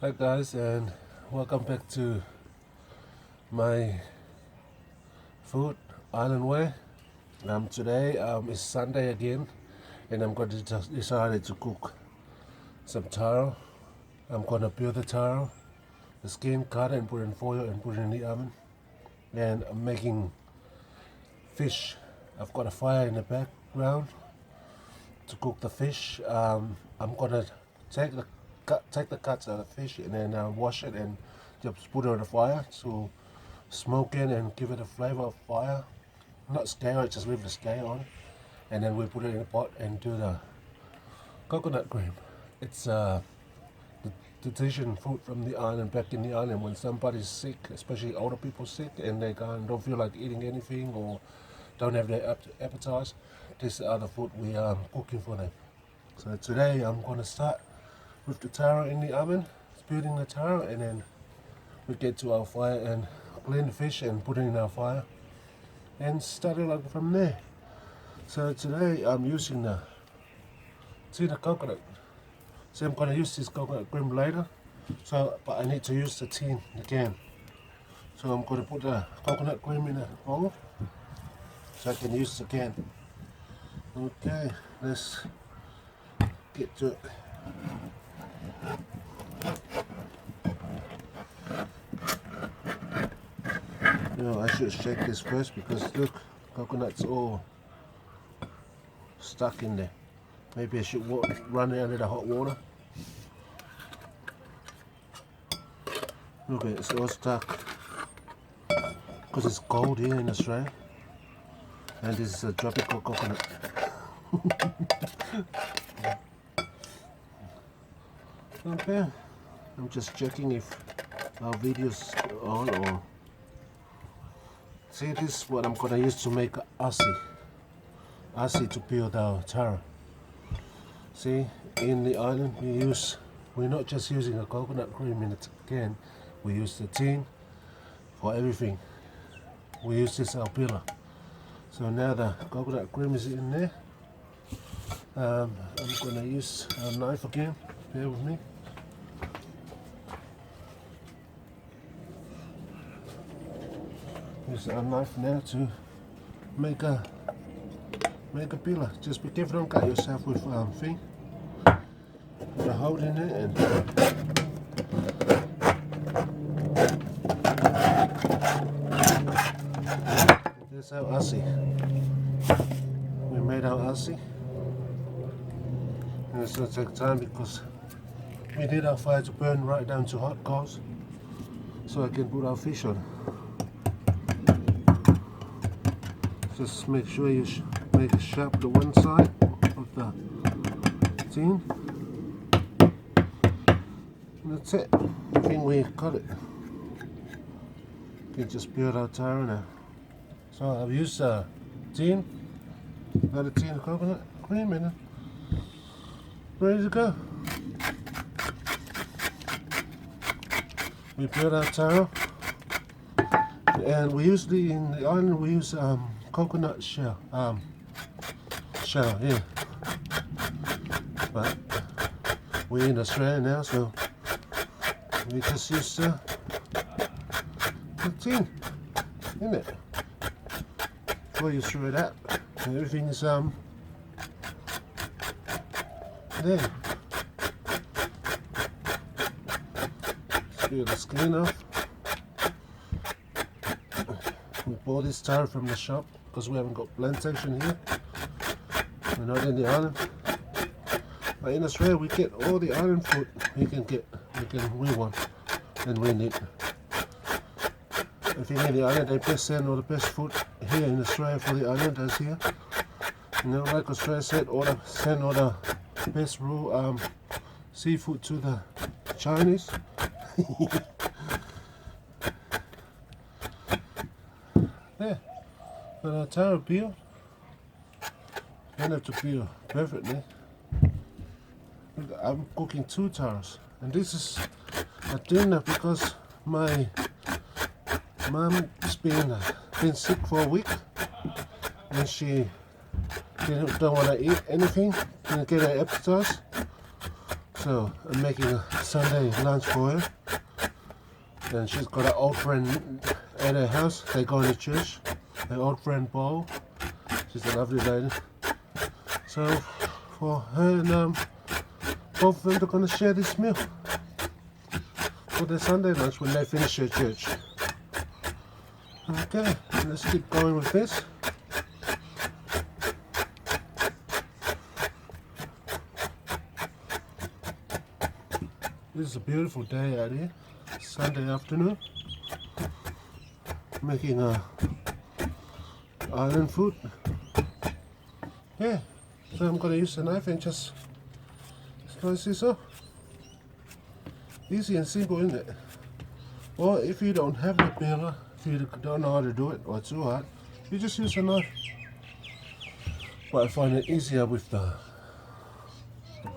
Hi guys, and welcome back to my food island way. Today is Sunday again, and I'm going to decided to cook some taro. I'm gonna peel the taro, the skin, cut it and put it in foil and put it in the oven. And I'm making fish. I've got a fire in the background to cook the fish. I'm gonna take the cuts out of the fish and then wash it and just put it on the fire to smoke it and give it a flavor of fire. Not scale it, just leave the scale on, and then we put it in a pot and do the coconut cream. It's the tradition food from the island. Back in the island, when somebody's sick, especially older people sick, and they don't feel like eating anything or don't have their appetite, this is the food we are cooking for them. So today I'm going to start with the taro in the oven, peeling the taro, and then we get to our fire and clean the fish and put it in our fire and start it like from there. So today I'm using the coconut. So I'm going to use this coconut cream later, but I need to use the tin again. So I'm going to put the coconut cream in a bowl so I can use it again. Okay, let's get to it. I should shake this first because look, coconut's all stuck in there. Maybe I should run it under the hot water. Okay, it's all stuck because it's cold here in Australia, and this is a tropical coconut. Okay, I'm just checking if our video's on or. See, this is what I'm gonna use to make asi to peel the taro. See, in the island we're not just using a coconut cream in it again, we use the tin for everything. We use this alpilla. So now the coconut cream is in there. I'm gonna use a knife again, bear with me. Use a knife now to make a peeler. Just be careful, don't cut yourself with thing. Put a hole in it and that's our asi. We made our asi, and it's gonna take time because we need our fire to burn right down to hot coals so I can put our fish on. Just make sure you make it sharp to one side of the tin. And that's it. I think we got it. You can just peel our taro now. So I've used a tin, another tin of coconut cream, and ready to go. We peeled our taro, and we usually in the island we use coconut shell here, but we're in Australia now, so we just use the tin in it. Before you throw it out, everything is there. Peel the skin off. We bought this taro from the shop because we haven't got plantation here. We're not in the island. But in Australia we get all the island food we want and we need. I think in the island they send all the best food here in Australia for the islanders here. Like Australia said, send all the best raw seafood to the Chinese. There, but our taro peeled. Don't have to peel perfectly. I'm cooking 2 taros, and this is a dinner because my mom's been sick for a week, and she don't want to eat anything, didn't get her appetite. So I'm making a Sunday lunch for her. And she's got an old friend at her house. They go to church. An old friend Bo. She's a lovely lady. So for her and both of them are going to share this meal for their Sunday lunch when they finish their church. Okay, let's keep going with this. This is a beautiful day out here, Sunday afternoon. Making island food. Yeah, so I'm gonna use the knife and just slice this off. Easy and simple, isn't it? Or if you don't have the peeler, if you don't know how to do it or it's too hard, you just use a knife. But I find it easier with the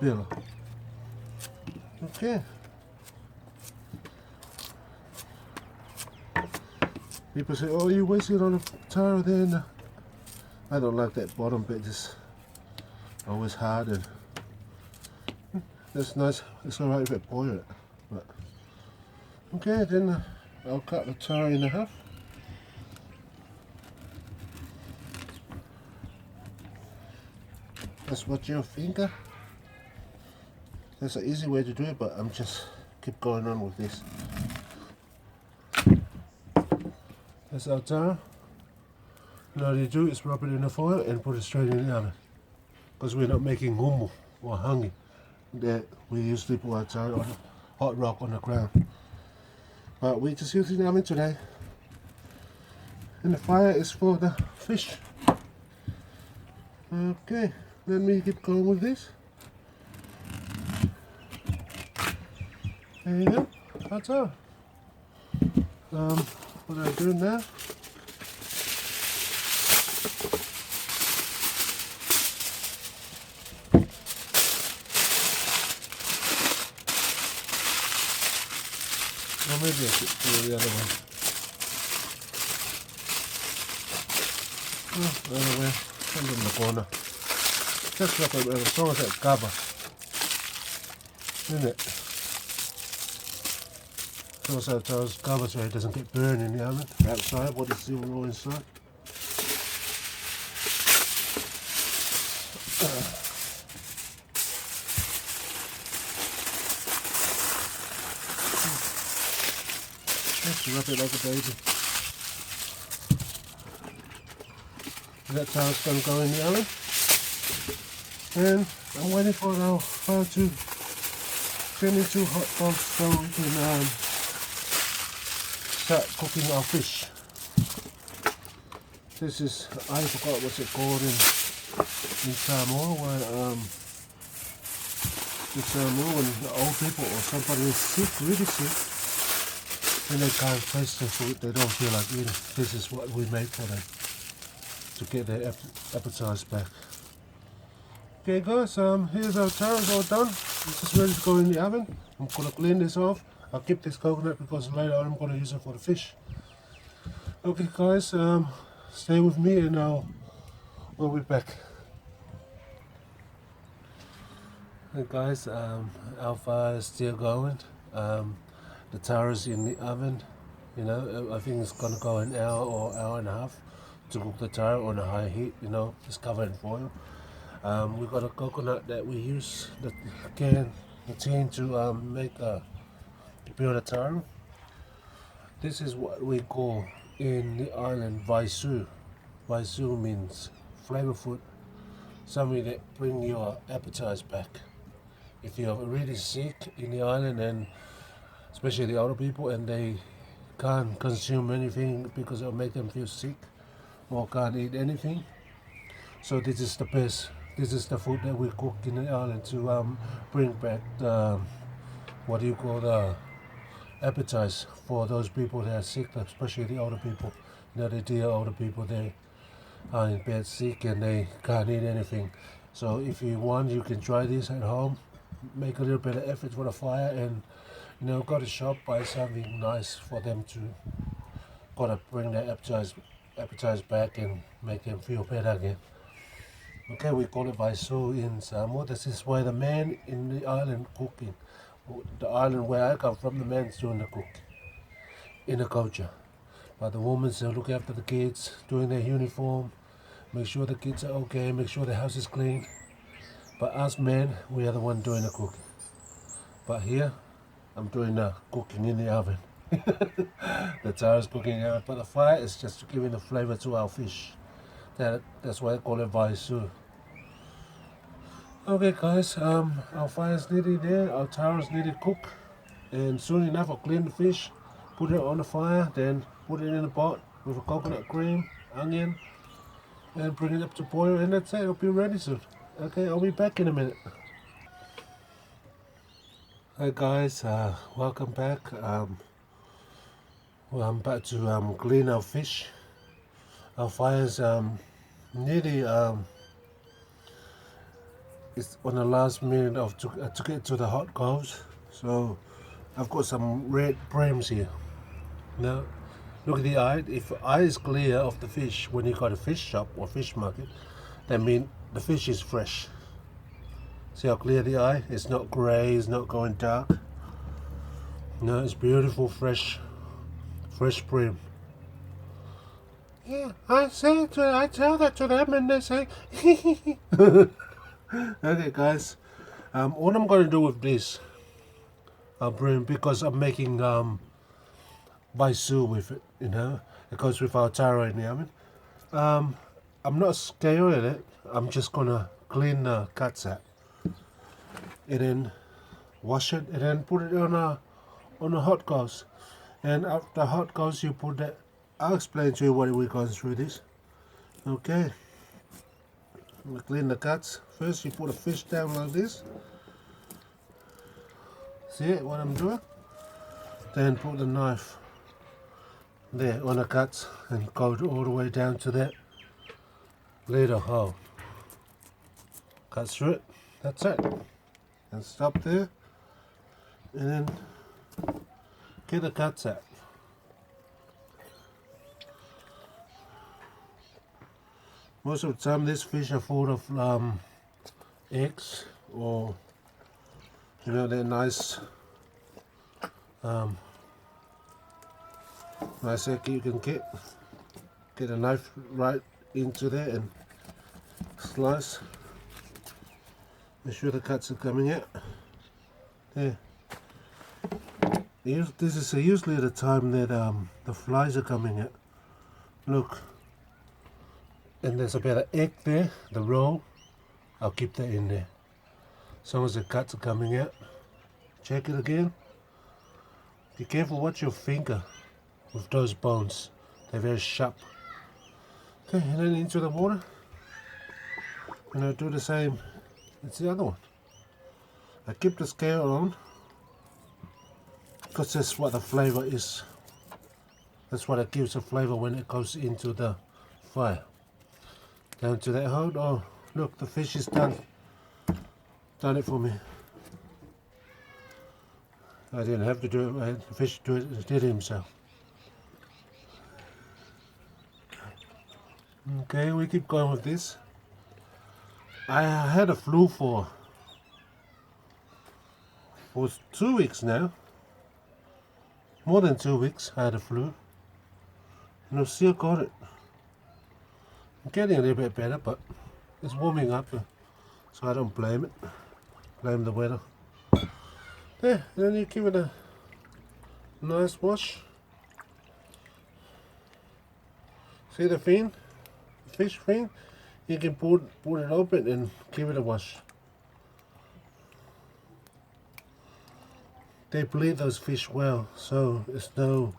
peeler. Okay. People say, oh, you wasted on a taro there. And I don't like that bottom bit, it's always hard and it's nice. It's alright if I boil it. But okay, then I'll cut the taro in half. Just watch your finger. That's an easy way to do it, but I'm just keep going on with this. That's our taro. And all you do is rub it in the foil and put it straight in the oven. Because we're not making humu or hangi. That we usually put our taro on hot rock on the ground. But we just use it in the oven today. And the fire is for the fish. Okay, let me keep going with this. There you go, that's all. What I do now? Or maybe I should do the other one. Oh, the other way, stand in the corner. Just like as long as it's cover. Isn't it? Also those cover so it doesn't get burned in the oven outside what is still raw inside. Just rub it like a baby. That's how it's going to go in the oven. And I'm waiting for our fire to turn into hot dogs so we can start cooking our fish. This is, I forgot what's it called in Samoa, where in Samoa when the old people or somebody is sick, really sick, and they can't taste the food, they don't feel like eating. This is what we make for them to get their appetite back. Okay guys, here's our taro all done. This is ready to go in the oven. I'm gonna clean this off. I'll keep this coconut because later on I'm gonna use it for the fish. Okay guys, stay with me and we'll be back. Hey guys, our fire is still going. The taro's in the oven. You know, I think it's gonna go an hour or hour and a half to cook the taro on a high heat. You know, it's covered in foil. We've got a coconut that we use, the tin to make a pure taro. This is what we call in the island Vaisu. Vaisu means flavorful, something that bring your appetite back. If you're really sick in the island, and especially the older people, and they can't consume anything because it'll make them feel sick or can't eat anything, so this is the best. This is the food that we cook in the island to bring back the, what do you call, the appetite for those people that are sick, especially the older people. You know, the dear older people, they are in bed sick and they can't eat anything. So if you want, you can try this at home. Make a little bit of effort for the fire, and you know, go to shop, buy something nice for them to gotta bring their appetite back and make them feel better again. Okay, we call it Vaisu in Samoa. This is where the man in the island cooking. The island where I come from, the man's doing the cook in the culture. But the women's look after the kids, doing their uniform, make sure the kids are okay, make sure the house is clean. But us men, we are the one doing the cooking. But here, I'm doing the cooking in the oven. The Taro's cooking in the oven. But the fire is just giving the flavor to our fish. That's why I call it Vaisu. Okay guys, our fire's nearly there, our Taro's nearly cooked. And soon enough I'll clean the fish, put it on the fire, then put it in a pot with a coconut cream, onion, and bring it up to boil, and that's it, it'll be ready soon. Okay, I'll be back in a minute. Hi guys, welcome back. Well, I'm about to clean our fish. Our fire's nearly it's on the last minute of to get to the hot coals. So I've got some red brims here. Now look at the eye. If the eye is clear of the fish when you got a fish shop or fish market, that means the fish is fresh. See how clear the eye? It's not grey, it's not going dark. No, it's beautiful, fresh brim. Yeah, I tell that to them and they say, okay guys, what I'm going to do with this brim, because I'm making Vaisu with it, you know, it goes with our Taro in the oven. I'm not scaling it, I'm just going to clean the cuts out and then wash it and then put it on a hot coals. And after hot coals you put that, I'll explain to you what we're going through this. Okay, I'm going to clean the cuts. First you put the fish down like this. See it, what I'm doing? Then put the knife there on the cuts and go all the way down to that little hole. Cut through it, that's it. And stop there. And then get the cuts out. Most of the time these fish are full of eggs, or you know, they're nice nice egg you can get a knife right into there and slice. Make sure the cuts are coming out. There. This is usually the time that the flies are coming out. Look. And there's a bit of egg there, the roll. I'll keep that in there. As long as the cuts are coming out. Check it again. Be careful, watch your finger with those bones. They're very sharp. Okay, and then into the water. And I'll do the same. It's the other one. I keep the scale on because that's what the flavor is. That's what it gives the flavor when it goes into the fire. Down to that hole. Oh, look, the fish is done. Done it for me. I didn't have to do it. I had the fish do it. Did it himself. Okay, we keep going with this. I had a flu for 2 weeks now. More than 2 weeks I had a flu. And I still got it. I'm getting a little bit better, but it's warming up, so I don't blame it. Blame the weather. There, then you give it a nice wash. See the fin? The fish fin? You can put it open and give it a wash. They bleed those fish well, so it's not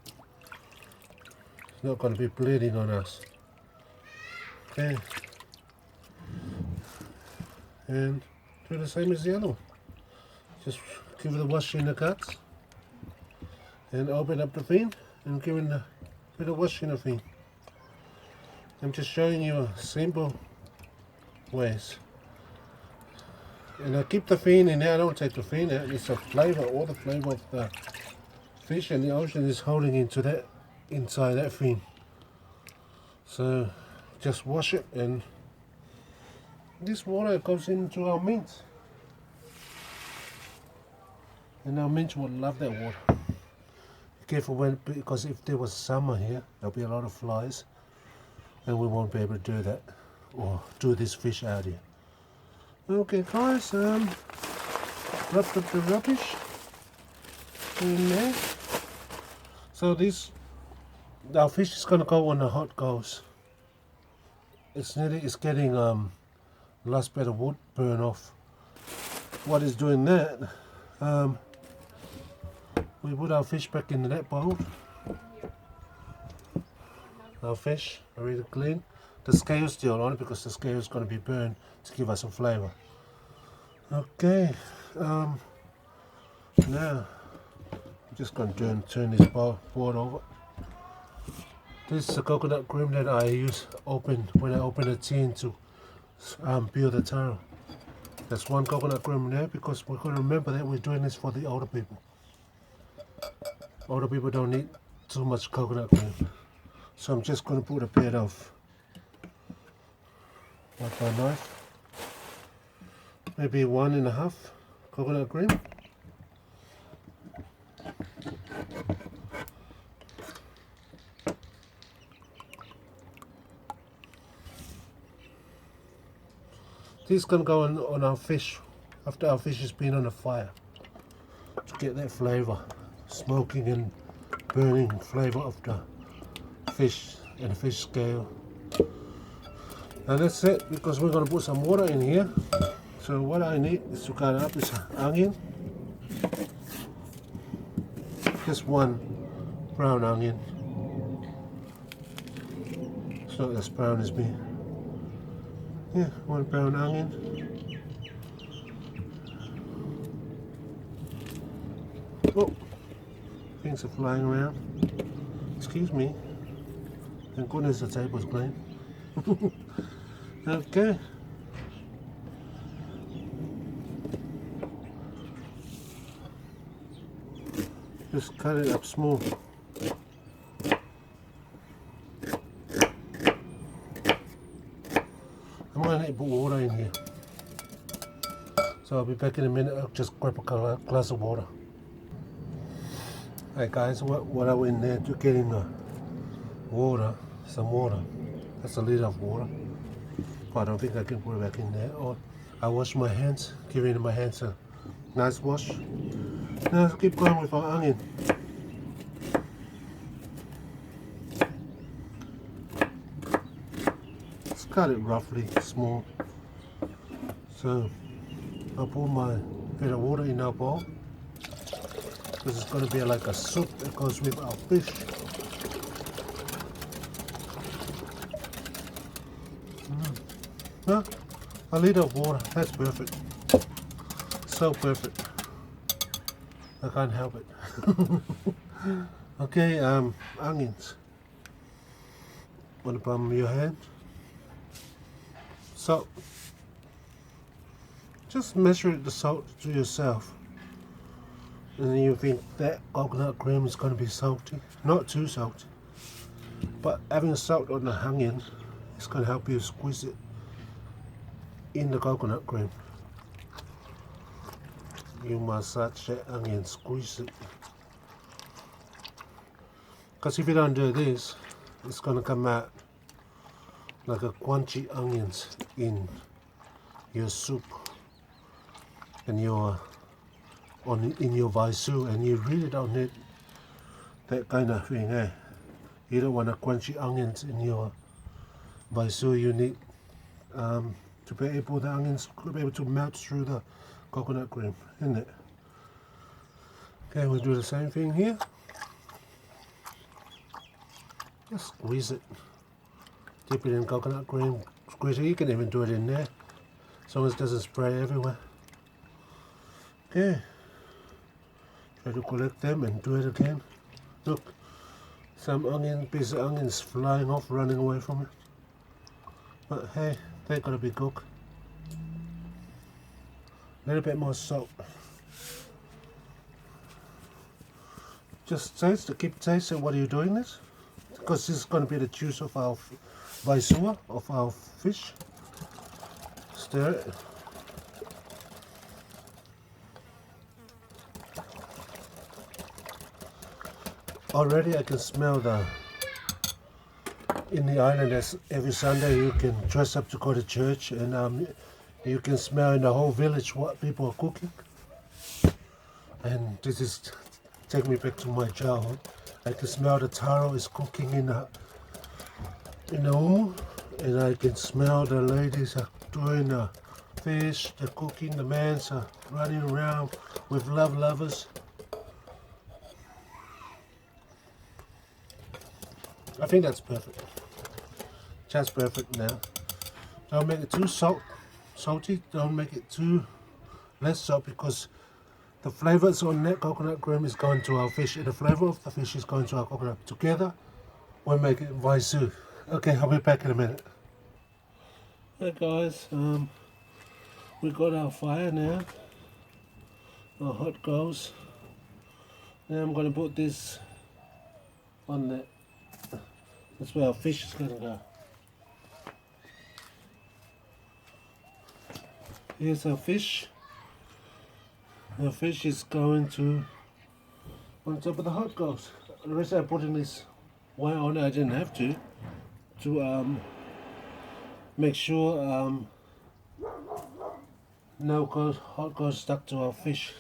going to be bleeding on us. Okay. And do the same as the other one. Just give it a wash in the cuts and open up the fin and give it a bit of wash in the fin. I'm just showing you simple ways. And I keep the fin in there, I don't take the fin out. It's the flavor, all the flavor of the fish and the ocean is holding into that, inside that fin. So just wash it and This water goes into our mince. And our mince would love that water. Be careful because if there was summer here, there'll be a lot of flies. And we won't be able to do that. Or do this fish out here. Okay guys, wrapped up the rubbish in there. So our fish is gonna go on the hot coals. It's getting last bit of wood burn off. What is doing that? We put our fish back in the net bowl. Our fish are really clean. The scale's still on it because the scale is going to be burned to give us some flavour. Okay, now I'm just going to turn this board over. This is the coconut cream that I use when I open a tin to peel the taro. There's one coconut cream there because we're going to remember that we're doing this for the older people. Older people don't need too much coconut cream. So I'm just going to put a bit of, like my knife, maybe 1.5 coconut cream. This is going to go on our fish after our fish has been on the fire to get that flavour, smoking and burning flavour of the fish and the fish scale. And that's it, because we're going to put some water in here. So what I need is to cut up is onion, just one brown onion. It's not as brown as me. Yeah, one brown onion. Oh, things are flying around. Excuse me. Thank goodness the table's clean. Okay. Just cut it up small. I'm going to need to put water in here. So I'll be back in a minute. I'll just grab a glass of water. Hey guys, what are we in there to getting water? Some water. That's a liter of water. But I don't think I can put it back in there. Or I wash my hands, giving my hands a nice wash. Now let's keep going with our onion. Let's cut it roughly small. So I'll pour my bit of water in our bowl. This is going to be like a soup that goes with our fish. No, a liter of water, that's perfect. So perfect. I can't help it. Okay, onions. On the palm of your hand. Salt. Just measure the salt to yourself. And then you think that coconut cream is going to be salty. Not too salty. But having salt on the onion is going to help you squeeze it in the coconut cream. You massage that onion, squeeze it. Because if you don't do this, it's going to come out like a crunchy onions in your soup and in your Vaisu, and you really don't need that kind of thing, eh? You don't want a crunchy onions in your Vaisu. You need to be able, the onions to be able to melt through the coconut cream, isn't it? Okay, we'll do the same thing here. Just squeeze it. Dip it in coconut cream. Squeeze it. You can even do it in there, as long as it doesn't spray everywhere. Okay. Try to collect them and do it again. Look, some piece of onions flying off, running away from it. But hey, they're gonna be cooked. A little bit more salt. Just taste, keep tasting while you're doing this, because this is going to be the juice of our Vaisua, of our fish. stir it. Already I can smell in the island, as every Sunday you can dress up to go to church, and you can smell in the whole village what people are cooking. And this is take me back to my childhood. I can smell the Taro is cooking in the room, and I can smell the ladies are doing the fish, the cooking, the men are running around with lovers. I think that's perfect. Just perfect now. Don't make it too salty. Don't make it too less salt, because the flavors on that coconut cream is going to our fish, and the flavor of the fish is going to our coconut. Together, we'll make it Vaisu. Okay, I'll be back in a minute. Hey guys, we got our fire now. Our hot goes. Now I'm going to put this on that. That's where our fish is going to go. Here's our fish. Our fish is going to on top of the hot goes. The rest I put in this wire on it. I didn't have to make sure no hot goes stuck to our fish.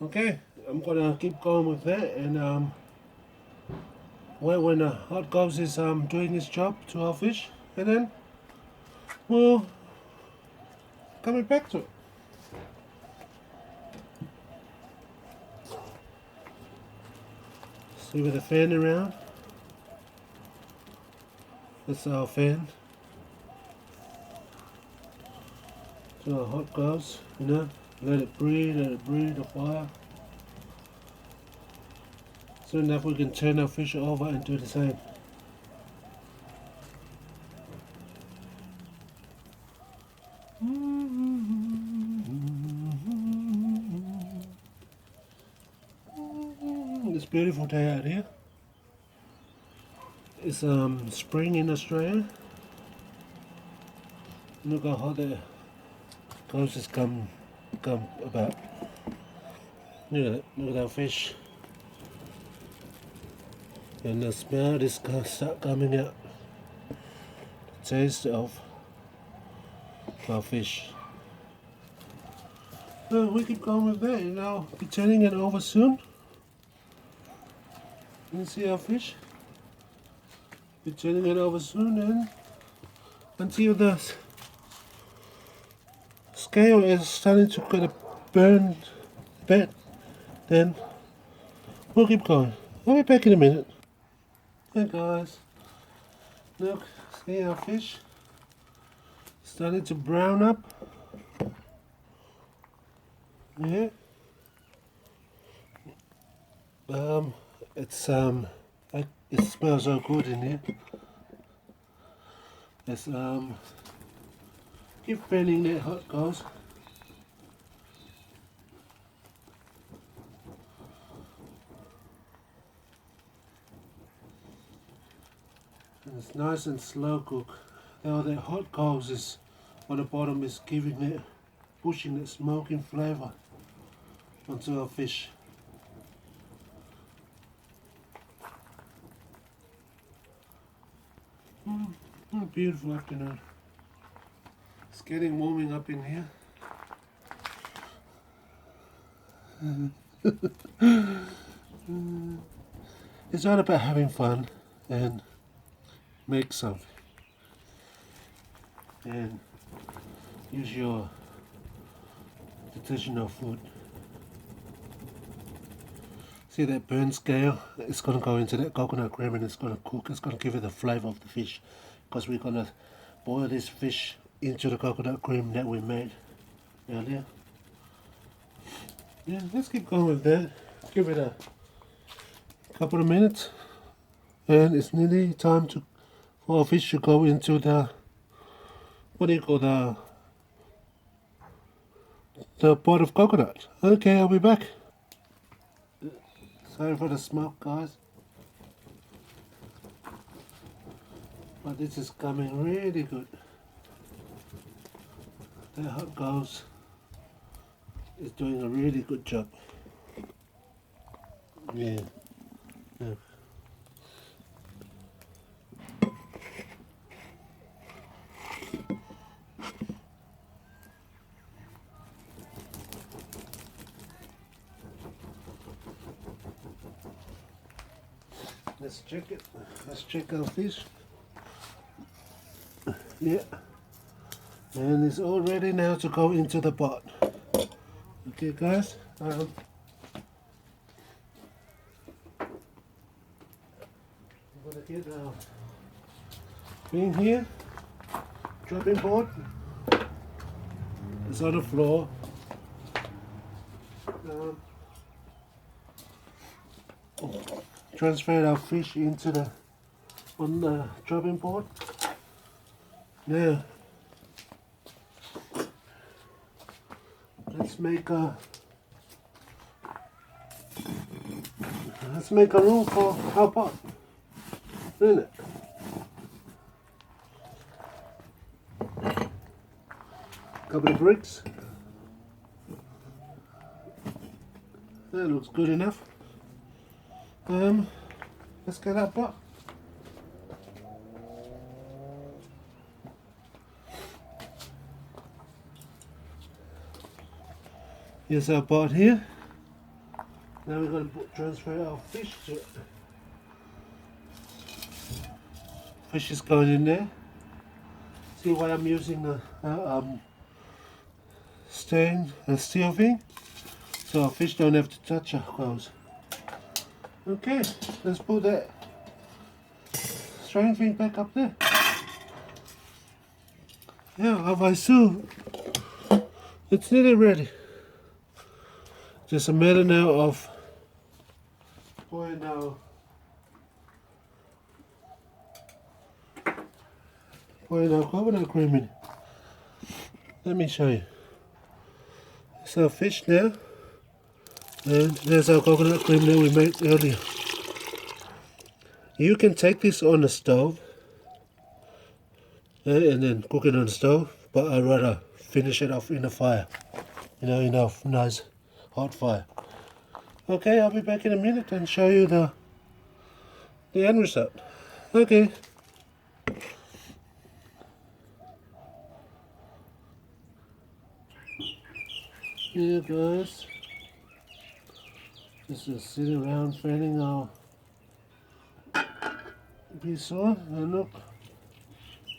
Okay, I'm gonna keep going with that, and when the hot goes is doing its job to our fish, and then we'll coming back to it. See with the fan around. That's our fan. So our hot goes, let it breathe the fire. Soon enough we can turn our fish over and do the same. It's a beautiful day out here. It's spring in Australia. Look how hot the goes has come about. Look at our fish. And the smell is going to start coming out. The taste of our fish. So we keep going with that, and I'll be turning it over soon. You can see our fish. Be turning it over soon, and until the scale is starting to kind of burn bad, then we'll keep going. I'll be back in a minute. Hey guys, look, see our fish starting to brown up. Yeah. It smells so good in here. Let's keep fanning that hot goes. And it's nice and slow cook. Now that hot coals is on the bottom is giving it, pushing that smoking flavour onto our fish. What a beautiful afternoon. It's getting warming up in here. It's all about having fun and make something. And use your traditional food. See that burn scale? It's going to go into that coconut cream and it's going to cook. It's going to give it the flavour of the fish, because we're going to boil this fish into the coconut cream that we made earlier. Yeah, let's keep going with that. Give it a couple of minutes, and it's nearly time for our fish to go into the, what do you call the pot of coconut. Okay, I'll be back. Sorry for the smoke, guys, but this is coming really good. That hot goes is doing a really good job. Yeah. Yeah. Let's check it. Let's check our fish. Yeah. And it's all ready now to go into the pot. Okay guys. I'm gonna get our thing here. Chopping board. It's on the floor. Transfer our fish into the on the chopping board. Now let's make a room for our pot, isn't it? Couple of bricks. That looks good enough. Let's get our pot. Here's our pot here. Now we're going to transfer our fish to it. Fish is going in there. See why I'm using the steel thing? So our fish don't have to touch our clothes. Okay, let's put that string thing back up there. Yeah, our Vaisu, it's nearly ready. Just a matter now of pouring our coconut cream in. Let me show you. It's our fish now. And there's our coconut cream that we made earlier. You can take this on the stove and then cook it on the stove, but I'd rather finish it off in the fire. You know, enough nice hot fire. Okay, I'll be back in a minute and show you the end result. Okay. Here guys. Just sitting around fanning our piece on, and look,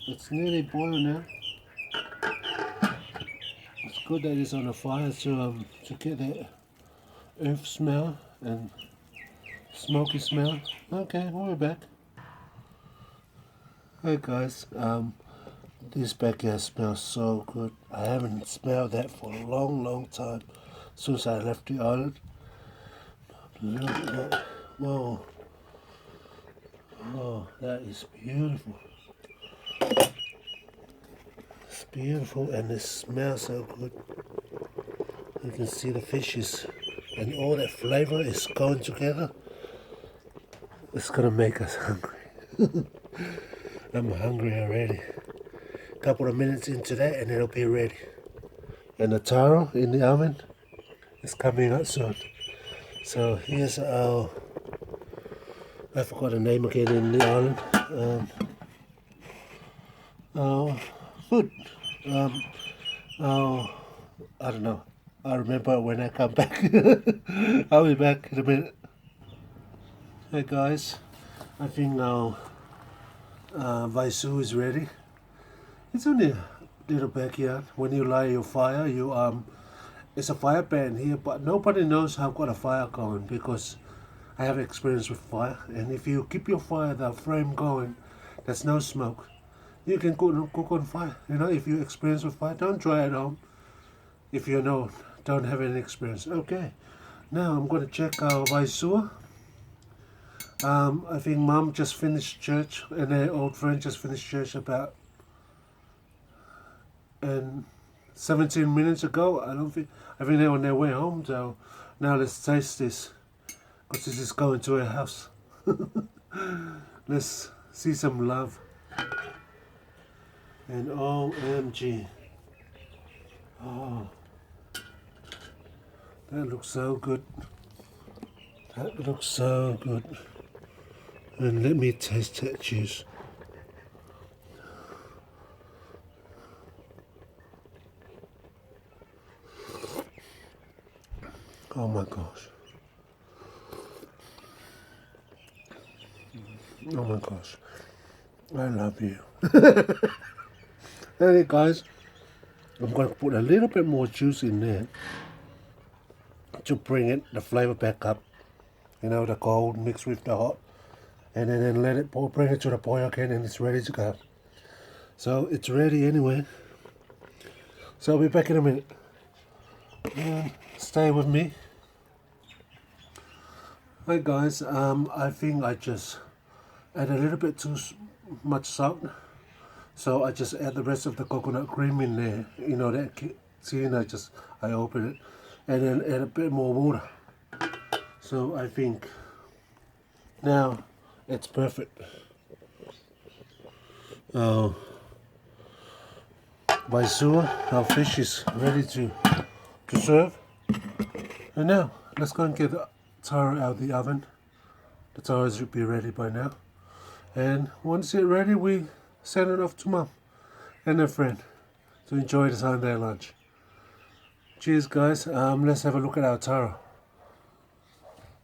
it's nearly boiled now. It's good that it's on the fire to get that earth smell and smoky smell. Okay, we'll be back. Hey guys, this backyard smells so good. I haven't smelled that for a long time since I left the island. Look at that. Whoa. Oh, that is beautiful. It's beautiful and it smells so good. You can see the fishes and all that flavor is going together. It's gonna make us hungry. I'm hungry already. Couple of minutes into that and it'll be ready. And the taro in the oven is coming out soon. So here's our, I forgot the name again in the island, our food, our, I don't know, I'll remember when I come back. I'll be back in a minute. Hey guys, I think our Vaisu is ready. It's only a little backyard. When you light your fire, it's a fire pan here, but nobody knows how got a fire going because I have experience with fire. And if you keep your fire, the flame going, there's no smoke. You can cook on fire. You know, if you experience with fire, don't try it at home. If you don't have any experience. Okay, now I'm going to check our Vaisu. I think Mom just finished church, and her old friend just finished church about 17 minutes ago. I think they're on their way home. So now let's taste this, because this is going to her house. Let's see some love. And OMG, Oh, that looks so good. That looks so good. And let me taste that juice. Oh my gosh. Oh my gosh. I love you. Hey guys, I'm going to put a little bit more juice in there to bring the flavor back up. You know, the cold mixed with the hot. And then let it bring it to the boil again, and it's ready to go. So it's ready anyway. So I'll be back in a minute. And stay with me. Hi guys, I think I just add a little bit too much salt. So I just add the rest of the coconut cream in there. You know that, see, and I open it. And then add a bit more water. So I think now it's perfect. Vaisu, our fish is ready to serve. And now let's go and get the taro out of the oven. The taro should be ready by now. And once it's ready, we send it off to Mum and her friend to enjoy the Sunday lunch. Cheers guys, let's have a look at our taro.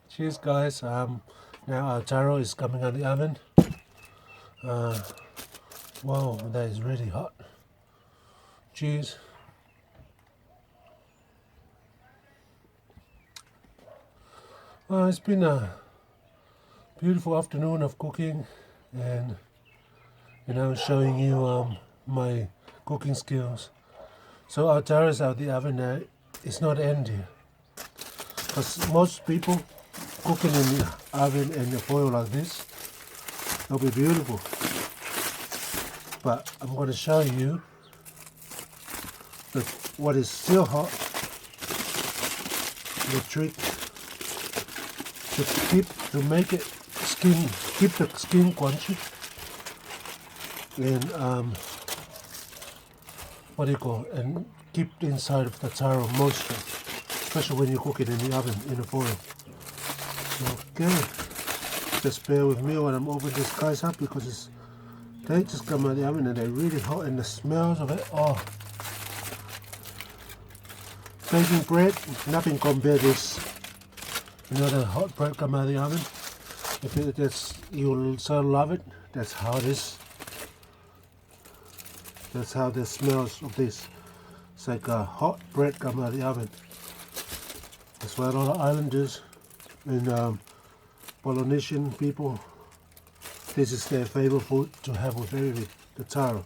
Cheers guys, now our taro is coming out of the oven. Wow, that is really hot. Cheers. Well, it's been a beautiful afternoon of cooking and showing you my cooking skills. So our taro is out of the oven now. It's not empty because most people cooking in the oven and the foil like this, it'll be beautiful. But I'm going to show you what is still hot. The trick to make it keep the skin crunchy, and and keep the inside of the taro moisture, especially when you cook it in the oven in the foil. Okay, just bear with me when I'm opening this guys up because they just come out of the oven and they're really hot, and the smells of it, oh. Baking bread, nothing compared to this. The hot bread come out of the oven. You'll so love it. That's how it is. That's how the smells of this. It's like a hot bread come out of the oven. That's why a lot of islanders and Polynesian people, this is their favorite food to have with everything, the taro.